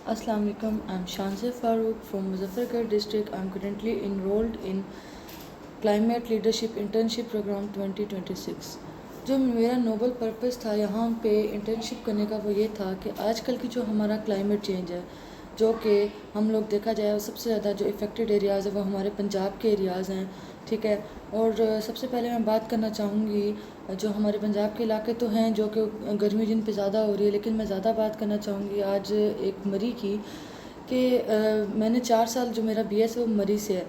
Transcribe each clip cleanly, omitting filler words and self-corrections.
Assalamu alaikum. I'm Shanzeh Farooq from Muzaffargarh district. I'm currently enrolled in Climate Leadership Internship Program 2026. जो मेरा Nobel purpose था यहाँ पे internship करने का वो ये था कि आजकल की जो हमारा क्लाइमेट चेंज है, जो कि हम लोग देखा जाए सबसे ज़्यादा जो इफ़ेक्टेड एरियाज़ है वो हमारे पंजाब के एरियाज़ हैं, ठीक है। और सबसे पहले मैं बात करना चाहूँगी जो हमारे पंजाब के इलाके तो हैं जो कि गर्मी जिन पे ज़्यादा हो रही है, लेकिन मैं ज़्यादा बात करना चाहूँगी आज एक मरी की कि मैंने 4 साल जो मेरा BS है वो मरी से है।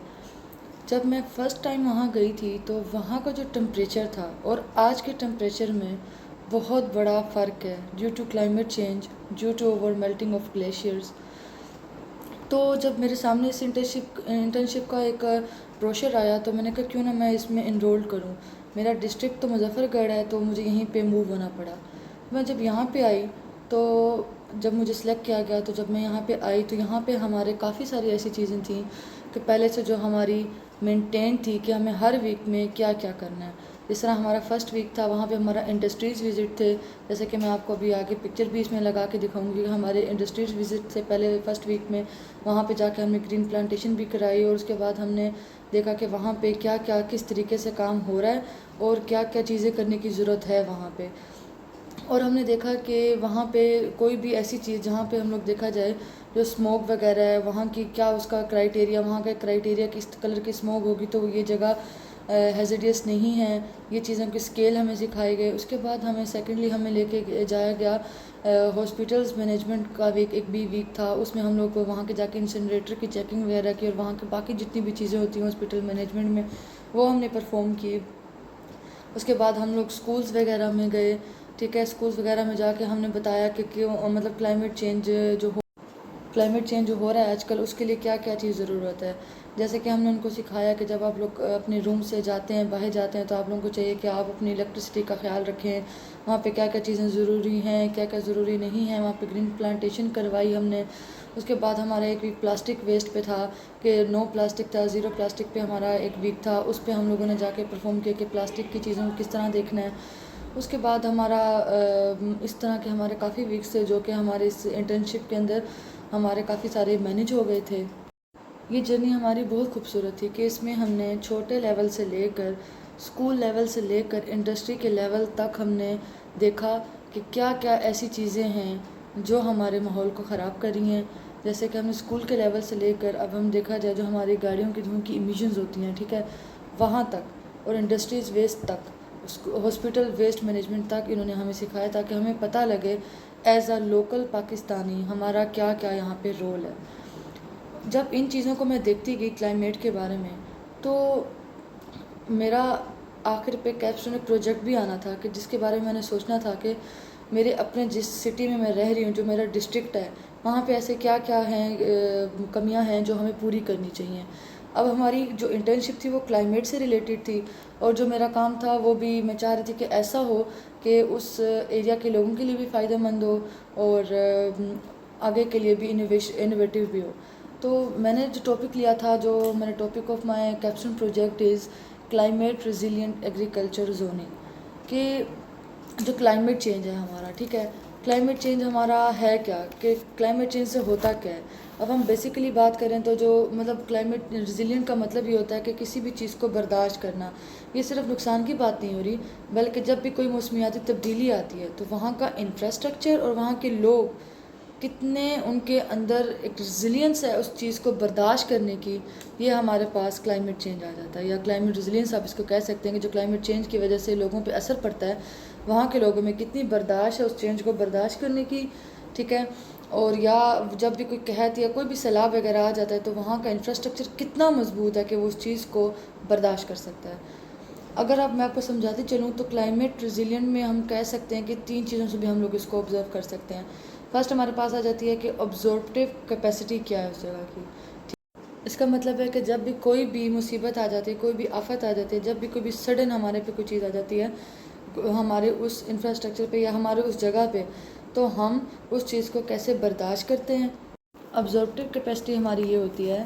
जब मैं फ़र्स्ट टाइम वहाँ गई थी तो वहाँ का जो टेम्परेचर था और आज के टेम्परेचर में बहुत बड़ा फ़र्क है due to climate change, due to over melting of glaciers. तो जब मेरे सामने इस इंटर्नशिप का एक ब्रोशर आया तो मैंने कहा क्यों ना मैं इसमें इनरोल करूं। मेरा डिस्ट्रिक्ट तो मुजफ्फरगढ़ है तो मुझे यहीं पे मूव होना पड़ा। मैं जब यहाँ पे आई तो जब मुझे सिलेक्ट किया गया तो जब मैं यहाँ पे आई तो यहाँ पे हमारे काफ़ी सारी ऐसी चीज़ें थी कि पहले से जो हमारी मेंटेन थी कि हमें हर वीक में क्या क्या करना है। जिस तरह हमारा फर्स्ट वीक था वहाँ पे हमारा इंडस्ट्रीज़ विज़िट थे, जैसे कि मैं आपको अभी आगे पिक्चर भी इसमें लगा के दिखाऊंगी। हमारे इंडस्ट्रीज़ विज़िट से पहले फ़र्स्ट वीक में वहाँ पे जाके हमने ग्रीन प्लांटेशन भी कराई और उसके बाद हमने देखा कि वहाँ पे क्या क्या किस तरीके से काम हो रहा है और क्या क्या चीज़ें करने की ज़रूरत है वहाँ पे। और हमने देखा कि वहाँ पे कोई भी ऐसी चीज़ जहाँ पे हम लोग देखा जाए जो स्मोक वगैरह है वहाँ की क्या उसका क्राइटेरिया, वहाँ का क्राइटेरिया किस कलर की स्मोक होगी तो ये जगह हैज़र्डियस नहीं है, ये चीज़ों के स्केल हमें सिखाए गए। उसके बाद हमें सेकेंडली हमें लेके जाया गया हॉस्पिटल्स मैनेजमेंट का एक भी वीक था। उसमें हम लोग को वहाँ के जाके इंसिनरेटर की चेकिंग वगैरह की और वहाँ के बाकी जितनी भी चीज़ें होती हैं हॉस्पिटल मैनेजमेंट में वो हमने परफॉर्म की। उसके बाद हम लोग स्कूल्स वगैरह में गए, ठीक है। स्कूल्स वगैरह में जाके हमने बताया कि क्यों मतलब क्लाइमेट चेंज जो हो रहा है आजकल उसके लिए क्या क्या चीज़ ज़रूरत है। जैसे कि हमने उनको सिखाया कि जब आप लोग अपने रूम से जाते हैं बाहर जाते हैं तो आप लोगों को चाहिए कि आप अपनी इलेक्ट्रिसिटी का ख्याल रखें, वहाँ पे क्या क्या चीज़ें ज़रूरी हैं क्या क्या ज़रूरी नहीं है। वहाँ पे ग्रीन प्लांटेशन करवाई हमने। उसके बाद हमारा एक वीक प्लास्टिक वेस्ट पे था कि नो प्लास्टिक था, ज़ीरो प्लास्टिक पे हमारा एक वीक था। उस पर हम लोगों ने जाके परफॉर्म किया कि प्लास्टिक की चीज़ों को किस तरह देखना है। उसके बाद हमारा इस तरह के हमारे काफ़ी वीक्स थे जो कि हमारे इस इंटर्नशिप के अंदर हमारे काफ़ी सारे मैनेज हो गए थे। ये जर्नी हमारी बहुत खूबसूरत थी कि इसमें हमने छोटे लेवल से लेकर स्कूल लेवल से लेकर इंडस्ट्री के लेवल तक हमने देखा कि क्या क्या ऐसी चीज़ें हैं जो हमारे माहौल को ख़राब कर रही हैं। जैसे कि हमने स्कूल के लेवल से लेकर अब हम देखा जाए जो हमारी गाड़ियों की धुएं की इमिशंस होती हैं, ठीक है, वहाँ तक और इंडस्ट्रीज़ वेस्ट तक, हॉस्पिटल वेस्ट मैनेजमेंट तक इन्होंने हमें सिखाया ताकि हमें पता लगे एज़ अ लोकल पाकिस्तानी हमारा क्या क्या यहाँ पे रोल है। जब इन चीज़ों को मैं देखती गई क्लाइमेट के बारे में तो मेरा आखिर पे कैप्स्टोन एक प्रोजेक्ट भी आना था कि जिसके बारे में मैंने सोचना था कि मेरे अपने जिस सिटी में मैं रह रही हूँ जो मेरा डिस्ट्रिक्ट है वहाँ पे ऐसे क्या क्या हैं कमियाँ हैं जो हमें पूरी करनी चाहिए। अब हमारी जो इंटर्नशिप थी वो क्लाइमेट से रिलेटेड थी और जो मेरा काम था वो भी मैं चाह रही थी कि ऐसा हो कि उस एरिया के लोगों के लिए भी फ़ायदेमंद हो और आगे के लिए भी इनोवेटिव भी हो। तो मैंने जो टॉपिक लिया था, जो मैंने topic of my capstone project is climate resilient agriculture zoning. कि जो क्लाइमेट चेंज है हमारा, ठीक है, क्लाइमेट चेंज हमारा है क्या, कि क्लाइमेट चेंज से होता क्या है। अब हम बेसिकली बात करें तो जो मतलब क्लाइमेट रेजिलिएंट का मतलब ये होता है कि किसी भी चीज़ को बर्दाश्त करना। ये सिर्फ नुकसान की बात नहीं हो रही बल्कि जब भी कोई मौसमियाती तब्दीली आती है तो वहाँ का इंफ्रास्ट्रक्चर और वहाँ के लोग कितने उनके अंदर एक रेजिलियंस है उस चीज़ को बर्दाश्त करने की, ये हमारे पास क्लाइमेट चेंज आ जाता है। या क्लाइमेट रेजिलियंस आप इसको कह सकते हैं कि जो क्लाइमेट चेंज की वजह से लोगों पे असर पड़ता है वहाँ के लोगों में कितनी बर्दाश्त है उस चेंज को बर्दाश्त करने की, ठीक है। और या जब भी कोई कहत या कोई भी सैलाब वगैरह आ जाता है तो वहाँ का इंफ्रास्ट्रक्चर कितना मजबूत है कि वो उस चीज़ को बर्दाश्त कर सकता है। अगर अब मैं आपको समझाती चलूँ तो क्लाइमेट रेजिलिएंट में हम कह सकते हैं कि 3 चीज़ों से भी हम लोग इसको ऑब्ज़र्व कर सकते हैं। फर्स्ट हमारे पास आ जाती है कि ऑब्जॉर्प्टिव कैपेसिटी क्या है उस जगह की। इसका मतलब है कि जब भी कोई भी मुसीबत आ जाती है, कोई भी आफत आ जाती है, जब भी कोई भी सडन हमारे पे कोई चीज़ आ जाती है हमारे उस इंफ्रास्ट्रक्चर पे या हमारे उस जगह पे, तो हम उस चीज़ को कैसे बर्दाश्त करते हैं। ऑब्जॉर्प्टिव कैपेसिटी हमारी ये होती है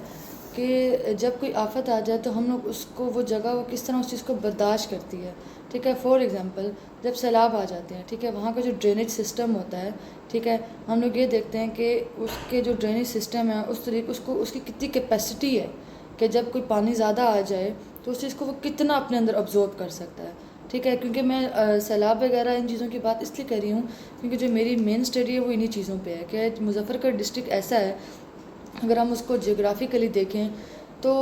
कि जब कोई आफत आ जाए तो हम लोग उसको वो जगह वो किस तरह उस चीज़ को बर्दाश्त करती है। ठीक है। फॉर एग्ज़ाम्पल जब सैलाब आ जाते हैं, ठीक है, वहाँ का जो ड्रेनेज सिस्टम होता है, ठीक है, हम लोग ये देखते हैं कि उसके जो ड्रेनेज सिस्टम है उस तरीके उसको उसकी कितनी कैपेसिटी है कि जब कोई पानी ज़्यादा आ जाए तो उस चीज़ को वो कितना अपने अंदर अब्जॉर्ब कर सकता है। ठीक है, क्योंकि मैं सैलाब वगैरह इन चीज़ों की बात इसलिए कर रही हूँ क्योंकि जो मेरी मेन स्टडी है वो इन्हीं चीज़ों पे है कि मुजफ़्फ़रगढ़ डिस्ट्रिक्ट ऐसा है, अगर हम उसको जियोग्राफिकली देखें तो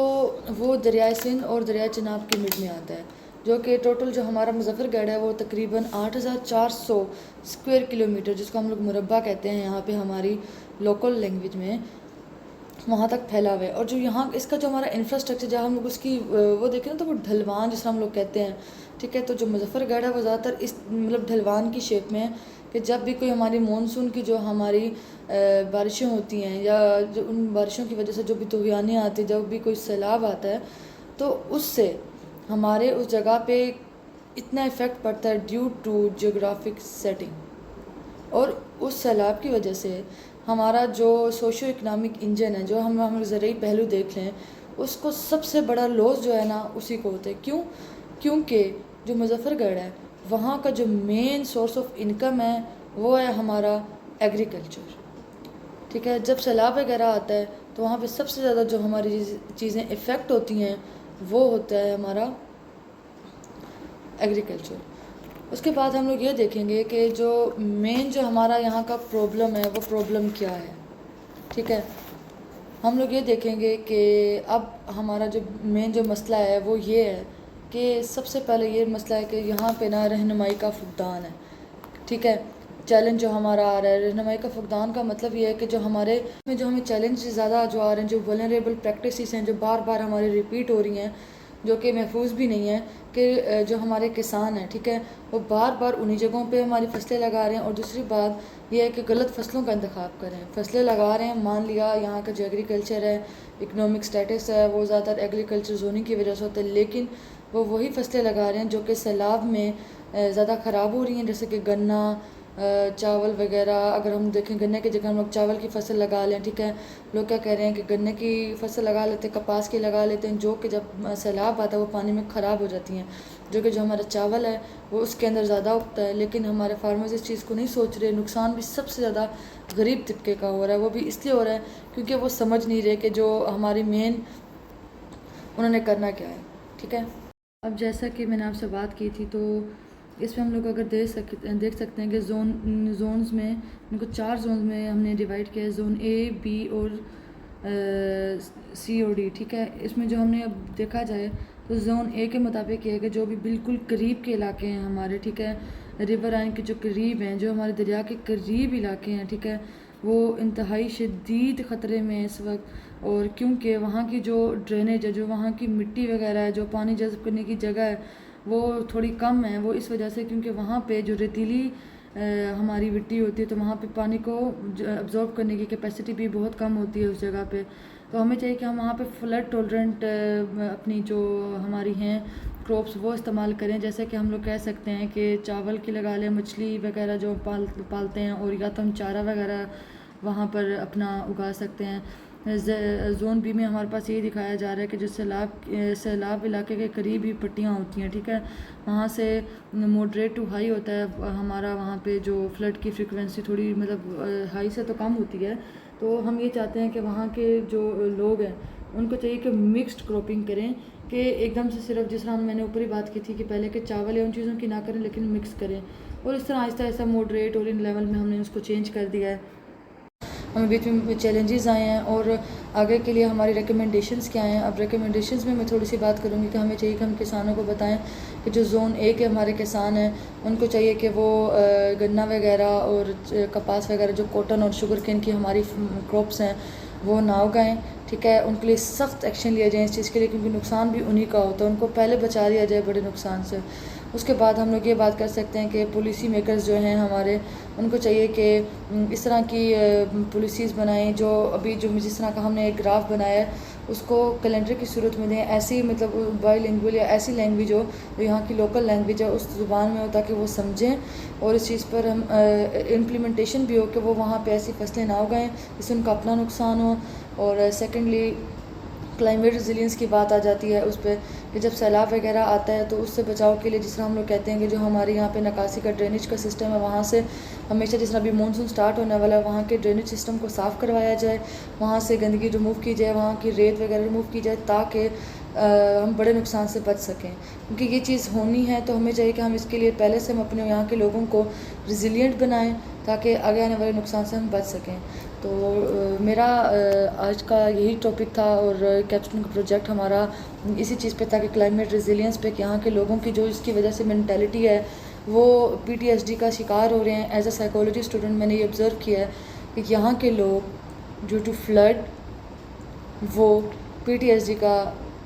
वो दरियाए सिंध और दरियाए चिनाब के मिड में आता है, जो कि टोटल जो हमारा मुजफ्फरगढ़ है वो तकरीबन 8,400 स्क्वायर किलोमीटर, जिसको हम लोग मुरब्बा कहते हैं यहाँ पे हमारी लोकल लैंग्वेज में, वहाँ तक फैला हुआ है। और जो यहाँ इसका जो हमारा इंफ्रास्ट्रक्चर, जहाँ हम लोग उसकी वो देखें ना तो वो ढलवान जिसका हम लोग कहते हैं, ठीक है। तो जो मुजफ्फरगढ़ है वो ज़्यादातर इस मतलब ढलवान की शेप में है कि जब भी कोई हमारी मानसून की जो हमारी बारिशें होती हैं या जो उन बारिशों की वजह से जो भी तूफ़ानें आती हैं, जब भी कोई सैलाब आता है तो उससे हमारे उस जगह पे इतना इफ़ेक्ट पड़ता है ड्यू टू जियोग्राफिक सेटिंग। और उस सैलाब की वजह से हमारा जो सोशो इकनॉमिक इंजन है, जो हम ज़रूरी पहलू देख लें, उसको सबसे बड़ा लॉस जो है ना उसी को होता है। क्यों? क्योंकि जो मुजफ्फरगढ़ है वहाँ का जो मेन सोर्स ऑफ इनकम है वो है हमारा एग्रीकल्चर, ठीक है। जब सैलाब वगैरह आता है तो वहाँ पे सबसे ज़्यादा जो हमारी चीज़ें इफ़ेक्ट होती हैं वो होता है हमारा एग्रीकल्चर। उसके बाद हम लोग ये देखेंगे कि जो मेन जो हमारा यहाँ का प्रॉब्लम है वो प्रॉब्लम क्या है, ठीक है। हम लोग ये देखेंगे कि अब हमारा जो मेन जो मसला है वो ये है कि सबसे पहले ये मसला है कि यहाँ पे ना रहनुमाई का फुकदान है, ठीक है। चैलेंज जो हमारा आ रहा है, रहनुमाई का फुकदान का मतलब ये है कि जो हमारे में जो हमें चैलेंज ज़्यादा जो आ रहे हैं, जो वल्नरेबल प्रैक्टिसेस हैं जो बार बार हमारे रिपीट हो रही हैं, जो कि महफूज भी नहीं है, कि जो हमारे किसान हैं, ठीक है, वो बार बार उन्हीं जगहों पे हमारी फसलें लगा रहे हैं। और दूसरी बात यह है कि गलत फसलों का इंतखाब कर रहे हैं। फसलें लगा रहे हैं, मान लिया यहाँ का जो एग्रीकल्चर है, इकनॉमिक स्टेटस है, वो ज़्यादातर एग्रीकल्चर जोनिंग की वजह से होता है, लेकिन वो वही फसलें लगा रहे हैं जो कि सैलाब में ज़्यादा ख़राब हो रही हैं, जैसे कि गन्ना, चावल वगैरह। अगर हम देखें गन्ने की जगह हम लोग चावल की फसल लगा लें, ठीक है, लोग क्या कह रहे हैं कि गन्ने की फसल लगा लेते हैं, कपास की लगा लेते हैं, जो कि जब सैलाब आता है वो पानी में ख़राब हो जाती हैं, जो कि जो हमारा चावल है वो उसके अंदर ज़्यादा उगता है। लेकिन हमारे फार्मर्स इस चीज़ को नहीं सोच रहे। नुकसान भी सबसे ज़्यादा गरीब तबके का हो रहा है, वो भी इसलिए हो रहा है क्योंकि वो समझ नहीं रहे कि जो हमारी मेन उन्होंने करना क्या है, ठीक है। अब जैसा कि मैंने आपसे बात की थी तो इसमें हम लोग अगर देख सकते हैं कि जोन्स में इनको 4 जोन्स में हमने डिवाइड किया है, जोन ए, बी और सी और डी, ठीक है। इसमें जो हमने अब देखा जाए तो जोन ए के मुताबिक ये है कि जो भी बिल्कुल करीब के इलाके हैं हमारे, ठीक है, रिवर लाइन के जो करीब हैं, जो हमारे दरिया के करीब इलाके हैं, ठीक है, वो इंतहाई शदीद ख़तरे में है इस वक्त। और क्योंकि वहाँ की जो ड्रेनेज है, जो वहाँ की मिट्टी वगैरह है, जो पानी जज़ब करने की जगह है वो थोड़ी कम है। वो इस वजह से क्योंकि वहाँ पे जो रेतीली हमारी मिट्टी होती है तो वहाँ पे पानी को अब्ज़ॉर्ब करने की कैपेसिटी भी बहुत कम होती है उस जगह पे। तो हमें चाहिए कि हम वहाँ पे फ्लड टॉलरेंट अपनी जो हमारी हैं क्रॉप्स वो इस्तेमाल करें। जैसे कि हम लोग कह सकते हैं कि चावल की लगा लें, मछली वगैरह जो पालते हैं, और या तो हम चारा वगैरह वहाँ पर अपना उगा सकते हैं। जोन बी में हमारे पास ये दिखाया जा रहा है कि जो सैलाब इलाके के करीब ही पट्टियाँ होती हैं, ठीक है, वहाँ से मॉडरेट टू हाई होता है हमारा, वहाँ पे जो फ्लड की फ्रिक्वेंसी थोड़ी मतलब हाई से तो कम होती है। तो हम ये चाहते हैं कि वहाँ के जो लोग हैं उनको चाहिए कि मिक्स्ड क्रॉपिंग करें, कि एकदम से सिर्फ जिस तरह मैंने ऊपर ही बात की थी कि पहले के चावल या उन चीज़ों की ना करें, लेकिन मिक्स करें। और इस तरह आहिस्ता आहिस्ता मॉडरेट और इन लेवल में हमने उसको चेंज कर दिया है। हमें बीच में चैलेंजेस आए हैं और आगे के लिए हमारी रिकमेंडेशंस क्या हैं। अब रिकमेंडेशंस में मैं थोड़ी सी बात करूँगी कि हमें चाहिए कि हम किसानों को बताएं कि जो जोन ए के हमारे किसान हैं उनको चाहिए कि वो गन्ना वगैरह और कपास वगैरह, जो कॉटन और शुगर केन की हमारी क्रॉप्स हैं वो ना उगाएँ, ठीक है। उनके लिए सख्त एक्शन लिया जाए इस चीज़ के लिए, क्योंकि नुकसान भी उन्हीं का होता है, उनको पहले बचा दिया जाए बड़े नुकसान से। उसके बाद हम लोग ये बात कर सकते हैं कि पॉलिसी मेकर्स जो हैं हमारे, उनको चाहिए कि इस तरह की पॉलिसीज़ बनाएं जो अभी जो जिस तरह का हमने एक ग्राफ बनाया है उसको कैलेंडर की सूरत में दें, ऐसी मतलब बाईलिंगुअल या ऐसी लैंग्वेज हो जो यहाँ की लोकल लैंग्वेज है उस ज़ुबान में हो, ताकि वो समझें और इस चीज़ पर हम इम्प्लीमेंटेशन भी हो कि वो वहाँ पे ऐसी फसलें ना उगाएं जिससे उनका अपना नुकसान हो। और सेकेंडली क्लाइमेट रेजिलियंस की बात आ जाती है उस पर कि जब सैलाब वगैरह आता है तो उससे बचाव के लिए जिस तरह हम लोग कहते हैं कि जो हमारे यहाँ पे निकासी का ड्रेनेज का सिस्टम है वहाँ से हमेशा जिस तरह अभी मानसून स्टार्ट होने वाला है वहाँ के ड्रेनेज सिस्टम को साफ़ करवाया जाए, वहाँ से गंदगी रिमूव की जाए, वहाँ की रेत वगैरह रिमूव की जाए ताकि हम बड़े नुकसान से बच सकें। क्योंकि ये चीज़ होनी है तो हमें चाहिए कि हम इसके लिए पहले से हम अपने यहाँ के लोगों को रिजिलियंट बनाएं ताकि आगे आने वाले नुकसान से हम बच सकें। तो मेरा आज का यही टॉपिक था और कैप्स्टोन का प्रोजेक्ट हमारा इसी चीज़ पे था कि क्लाइमेट रेजिलियंस पे कि यहाँ के लोगों की जो इसकी वजह से मेंटालिटी है वो PTSD का शिकार हो रहे हैं। एज अ साइकोलॉजी स्टूडेंट मैंने ये ऑब्ज़र्व किया है कि यहाँ के लोग ड्यू टू फ्लड वो PTSD का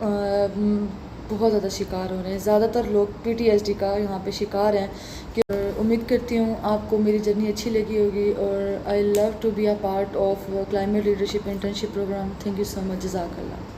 बहुत ज़्यादा शिकार हो रहे हैं। ज़्यादातर लोग PTSD का यहाँ पे शिकार हैं। कि उम्मीद करती हूँ आपको मेरी जर्नी अच्छी लगी होगी और I love to be a part of climate leadership internship programme. Thank you so much. जज़ाकल्लाह।